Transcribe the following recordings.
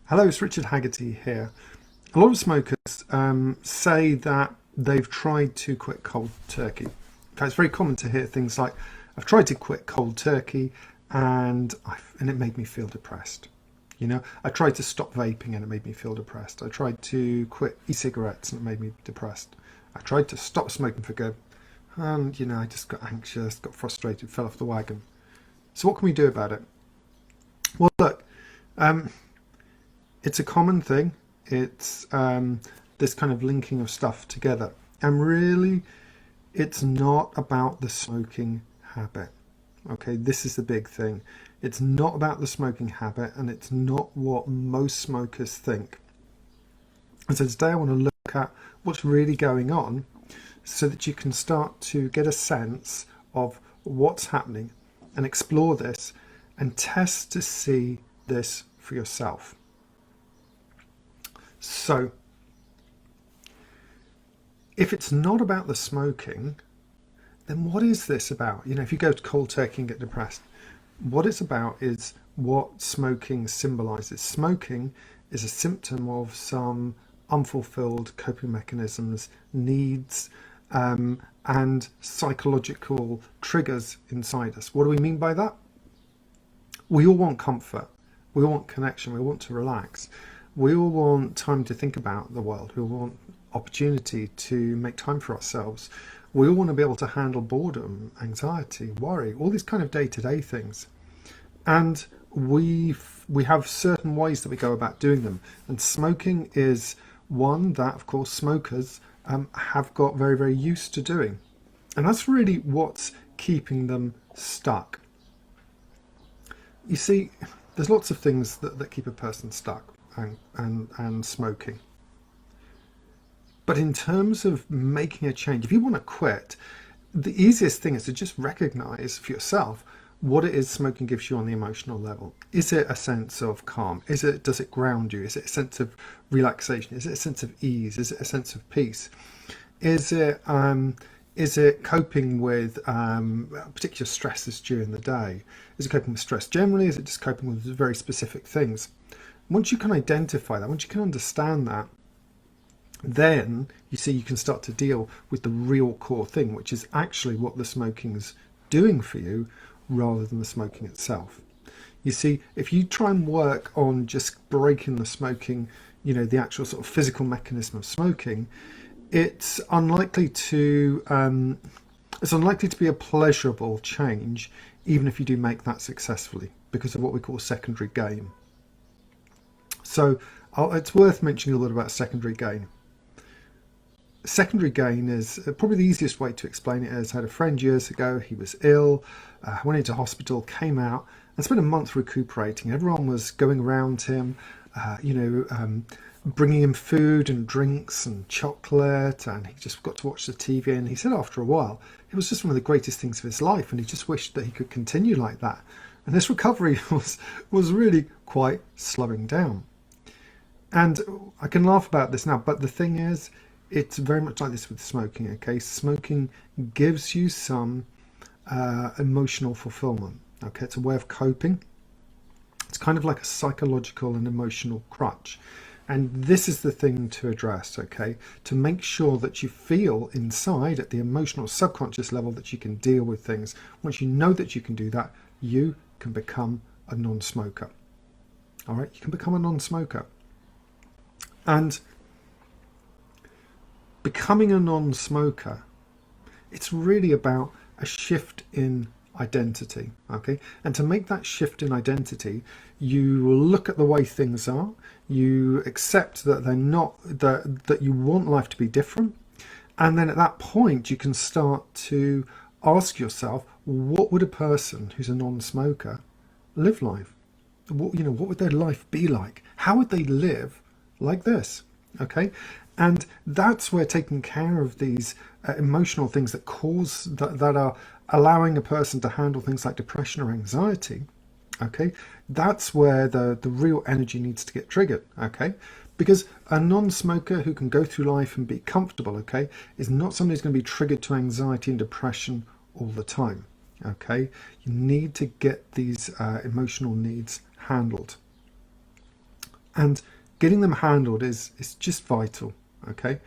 Hello, it's Richard Haggerty here. A lot of smokers say that they've tried to quit cold turkey. In fact, it's very common to hear things like, I've tried to quit cold turkey and it made me feel depressed. You know, I tried to stop vaping and it made me feel depressed. I tried to quit e-cigarettes and it made me depressed. I tried to stop smoking for good and, I just got anxious, got frustrated, fell off the wagon. So what can we do about it? Well, look, it's a common thing. It's this kind of linking of stuff together. And really, it's not about the smoking habit. Okay, this is the big thing. It's not about the smoking habit, and it's not what most smokers think. And so today I want to look at what's really going on so that you can start to get a sense of what's happening and explore this and test to see this for yourself. So, if it's not about the smoking, then what is this about? If you go to cold turkey and get depressed, what it's about is what smoking symbolizes. Smoking is a symptom of some unfulfilled coping mechanisms, needs, and psychological triggers inside us. What do we mean by that? We all want comfort. We all want connection. We want to relax. We all want time to think about the world. We all want opportunity to make time for ourselves. We all want to be able to handle boredom, anxiety, worry, all these kind of day-to-day things. And we have certain ways that we go about doing them. And smoking is one that, of course, smokers have got very, very used to doing. And that's really what's keeping them stuck. You see, there's lots of things that keep a person stuck. And smoking. But in terms of making a change, if you want to quit, the easiest thing is to just recognize for yourself what it is smoking gives you on the emotional level. Is it a sense of calm? Does it ground you? Is it a sense of relaxation? Is it a sense of ease? Is it a sense of peace? Is it coping with particular stresses during the day? Is it coping with stress generally? Is it just coping with very specific things? Once you can identify that, once you can understand that, then you see you can start to deal with the real core thing, which is actually what the smoking's doing for you rather than the smoking itself. You see, if you try and work on just breaking the smoking, the actual sort of physical mechanism of smoking, it's unlikely to be a pleasurable change, even if you do make that successfully, because of what we call secondary gain. So it's worth mentioning a little bit about secondary gain. Secondary gain is probably the easiest way to explain it is I had a friend years ago, he was ill, went into hospital, came out and spent a month recuperating. Everyone was going around him, bringing him food and drinks and chocolate, and he just got to watch the TV. And he said after a while, it was just one of the greatest things of his life, and he just wished that he could continue like that. And this recovery was really quite slowing down. And I can laugh about this now, but the thing is, it's very much like this with smoking, okay? Smoking gives you some emotional fulfillment, okay? It's a way of coping. It's kind of like a psychological and emotional crutch. And this is the thing to address, okay? To make sure that you feel inside at the emotional subconscious level that you can deal with things. Once you know that you can do that, you can become a non-smoker. All right, you can become a non-smoker. And becoming a non-smoker, it's really about a shift in identity, okay? And to make that shift in identity, you will look at the way things are, you accept that they're not, that you want life to be different, and then at that point you can start to ask yourself, what would a person who's a non-smoker live life? What would their life be like? How would they live like this? Okay, and that's where taking care of these emotional things that are allowing a person to handle things like depression or anxiety, okay, that's where the real energy needs to get triggered, okay? Because a non-smoker who can go through life and be comfortable, okay, is not somebody who's going to be triggered to anxiety and depression all the time, okay? You need to get these emotional needs handled. And getting them handled is just vital. Okay,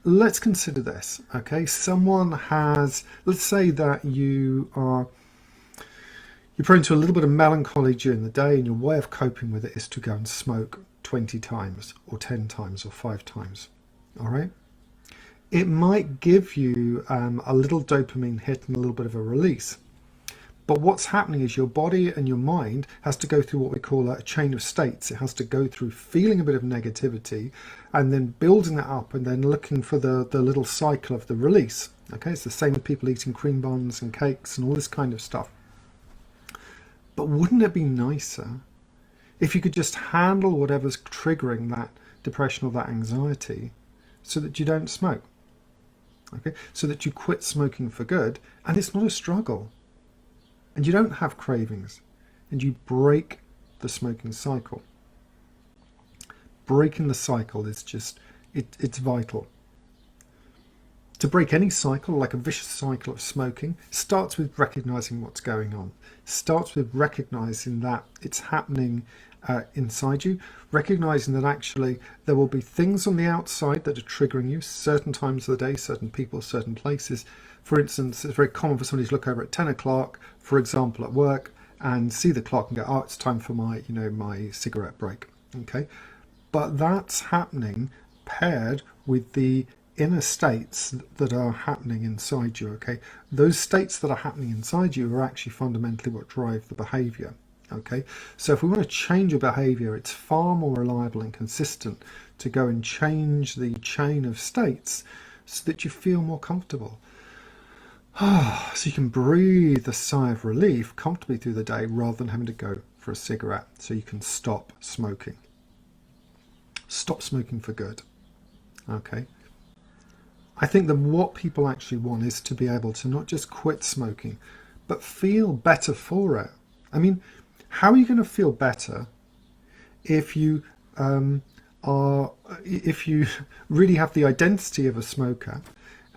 let's consider this. Okay, someone has, let's say that you're prone to a little bit of melancholy during the day, and your way of coping with it is to go and smoke 20 times or 10 times or 5 times. All right, it might give you a little dopamine hit and a little bit of a release. But what's happening is your body and your mind has to go through what we call a chain of states. It has to go through feeling a bit of negativity and then building that up and then looking for the little cycle of the release. Okay, it's the same with people eating cream buns and cakes and all this kind of stuff. But wouldn't it be nicer if you could just handle whatever's triggering that depression or that anxiety so that you don't smoke? Okay, so that you quit smoking for good and it's not a struggle. And you don't have cravings, and you break the smoking cycle. Breaking the cycle is just, it's vital. To break any cycle, like a vicious cycle of smoking, starts with recognizing what's going on. Starts with recognizing that it's happening inside you, recognizing that actually there will be things on the outside that are triggering you, certain times of the day, certain people, certain places. For instance, it's very common for somebody to look over at 10 o'clock, for example, at work, and see the clock and go, oh, it's time for my, my cigarette break. Okay, but that's happening paired with the inner states that are happening inside you. Okay, those states that are happening inside you are actually fundamentally what drive the behavior. Okay, so if we want to change a behavior, it's far more reliable and consistent to go and change the chain of states so that you feel more comfortable. So you can breathe a sigh of relief comfortably through the day rather than having to go for a cigarette. So you can stop smoking. Stop smoking for good. Okay. I think that what people actually want is to be able to not just quit smoking, but feel better for it. I mean, how are you going to feel better if you if you really have the identity of a smoker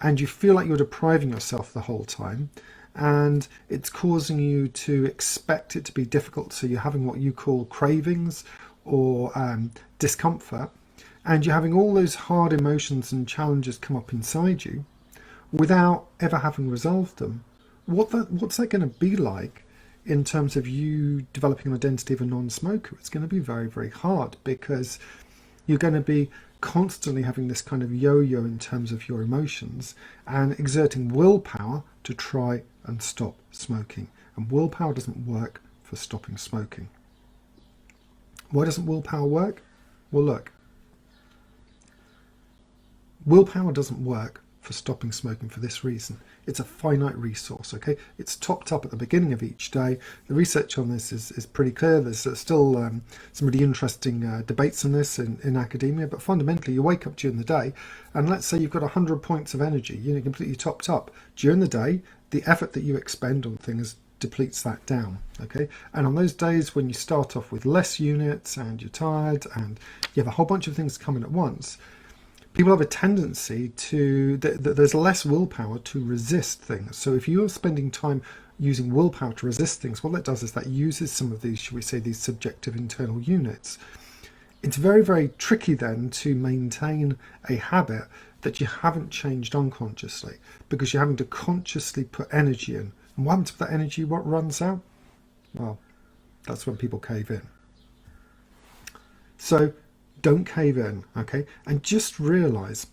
and you feel like you're depriving yourself the whole time and it's causing you to expect it to be difficult, so you're having what you call cravings or discomfort, and you're having all those hard emotions and challenges come up inside you without ever having resolved them? What's that going to be like in terms of you developing an identity of a non-smoker? It's going to be very, very hard, because you're going to be constantly having this kind of yo-yo in terms of your emotions and exerting willpower to try and stop smoking. And willpower doesn't work for stopping smoking. Why doesn't willpower work? Well, look, willpower doesn't work for stopping smoking for this reason. It's a finite resource, okay? It's topped up at the beginning of each day. The research on this is pretty clear. There's still some really interesting debates on this in academia, but fundamentally you wake up during the day and let's say you've got 100 points of energy, completely topped up. During the day, the effort that you expend on things depletes that down, okay? And on those days when you start off with less units and you're tired and you have a whole bunch of things coming at once, people have a tendency to, there's less willpower to resist things. So if you're spending time using willpower to resist things, what that does is that uses some of these, should we say, these subjective internal units. It's very, very tricky then to maintain a habit that you haven't changed unconsciously, because you're having to consciously put energy in. And what happens if that energy runs out? Well, that's when people cave in. So don't cave in, okay? And just realize,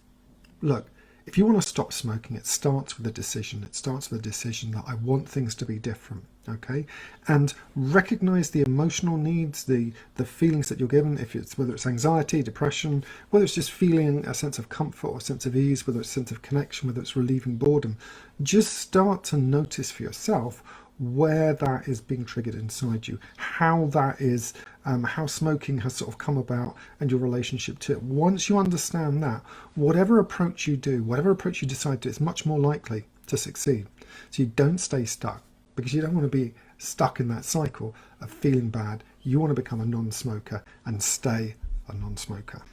look, if you want to stop smoking, it starts with a decision. It starts with a decision that I want things to be different, okay? And recognize the emotional needs, the feelings that you're given, whether it's anxiety, depression, whether it's just feeling a sense of comfort or a sense of ease, whether it's a sense of connection, whether it's relieving boredom. Just start to notice for yourself where that is being triggered inside you, how that is, how smoking has sort of come about and your relationship to it. Once you understand that, whatever approach you do, whatever approach you decide to, it's much more likely to succeed. So you don't stay stuck, because you don't want to be stuck in that cycle of feeling bad. You want to become a non-smoker and stay a non-smoker.